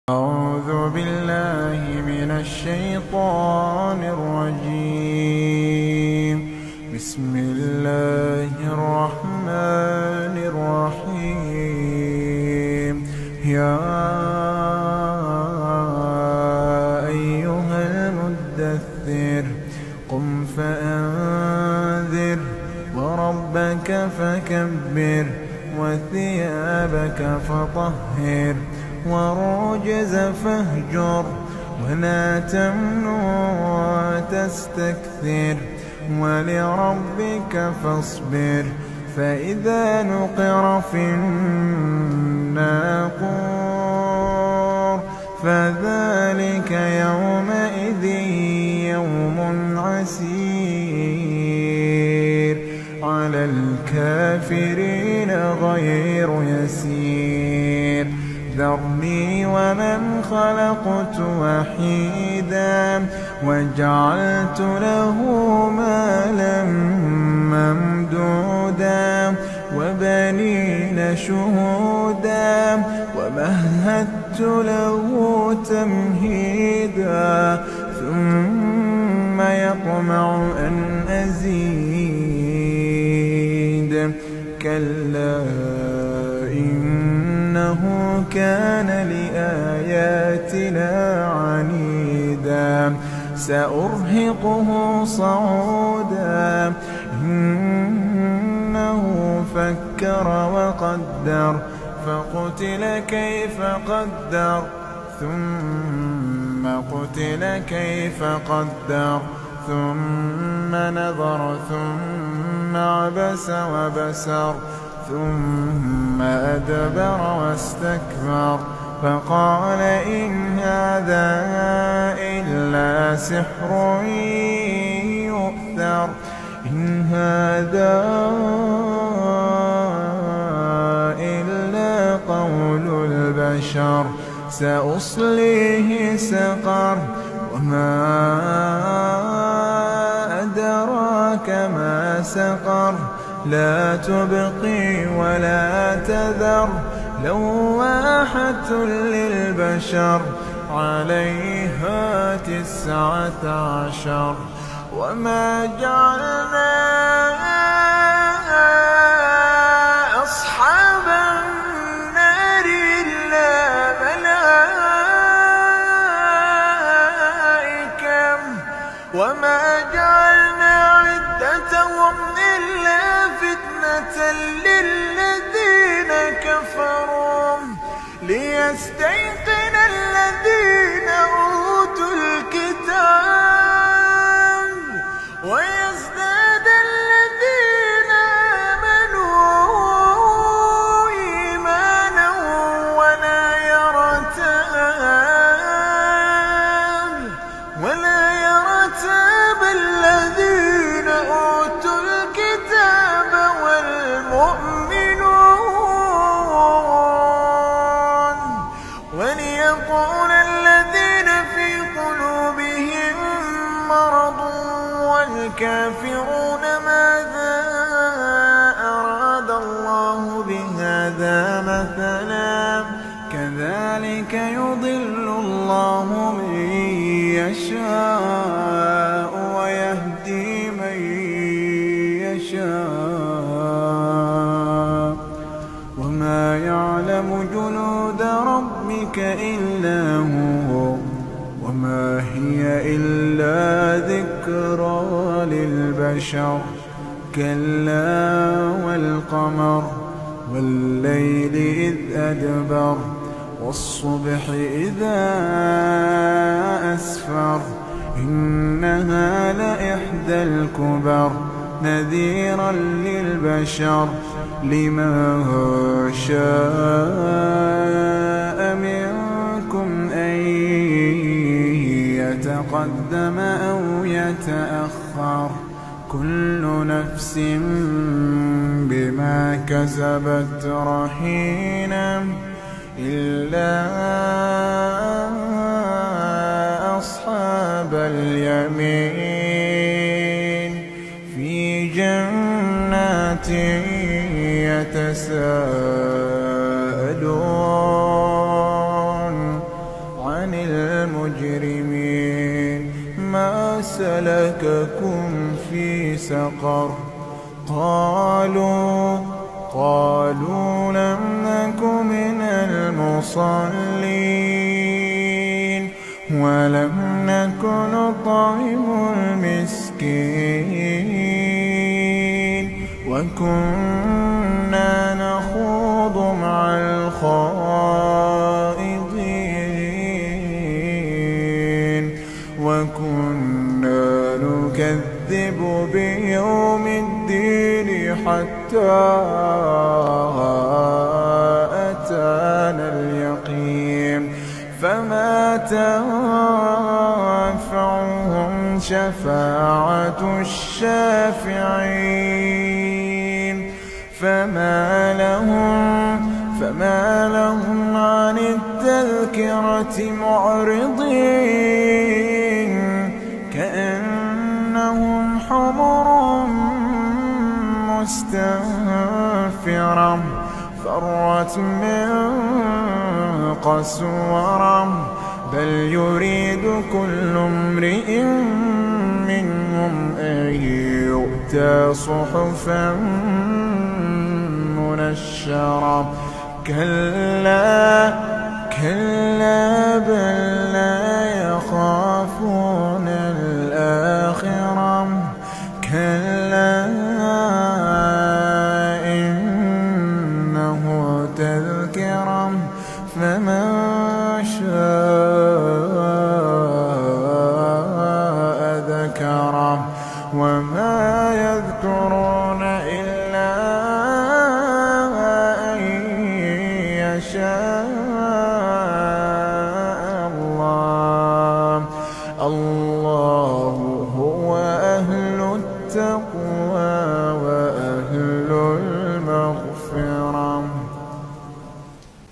أعوذ بالله من الشيطان الرجيم. بسم الله الرحمن الرحيم. يا أيها المدثر قم فأنذر وربك فكبر وثيابك فطهر والرجز فاهجر ولا تمنن تستكثر ولربك فاصبر فإذا نقر في الناقور فذلك يومئذ يوم عسير على الكافرين غير يسير. ذرني ومن خلقت وحيدا وجعلت له مالا ممدودا وبنين شهودا ومهدت له تمهيدا ثم يطمع أن أزيد كلا إنه كان لآياتنا عنيدا سأرهقه صعودا إنه فكر وقدر فقتل كيف قدر ثم قتل كيف قدر ثم نظر ثم عبس وبسر ثم أدبر واستكبر فقال إن هذا إلا سحر يؤثر إن هذا إلا قول البشر سأصليه سقر وما أدراك ما سقر لا تبقي ولا تذر لواحة للبشر عليها 19 وما جعلنا أصحاب النار إلا ملائكة وما جعلنا عدتهم إلا فتنة للذين كفروا ليستيقن الذين أوتوا الكتاب ويزداد الذين آمنوا إيمانا ولا يرتاب الذين أوتوا الكتاب والمؤمنون وليقول الذين في قلوبهم مرض والكافرون ماذا أراد الله بهذا مثلا كذلك يضل الله من يشاء ويهدي من يشاء وما يعلم جنود ربك إلا هو وما هي إلا ذكرى للبشر كلا والقمر والليل إذ أدبر والصبح إذا أسفر إنها لإحدى الكبر نذيرا للبشر لمن شاء منكم أن يتقدم أو يتأخر كل نفس بما كسبت رهينة إلا أصحاب اليمين في جنات يتساءلون عن المجرمين ما سلككم في سقر قالوا لم نك من المصلين ولم نك نطعم المسكين وكنا نخوض مع الخائضين وكنا نكذب بيوم الدين حتى أتانا اليقين فما تنفعهم شفاعة الشافعين فما لهم عن التذكرة معرضين كأنهم حمر مستنفرة فرت من قسورة بل يريد كل امرئ منهم أن يؤتى صحفا منشرة كلا بل لا يخافون الآخرة كلا إنه تذكرة فمن شاء ذكره وما يذكرون إلا أن يشاء الله هو أهل التقوى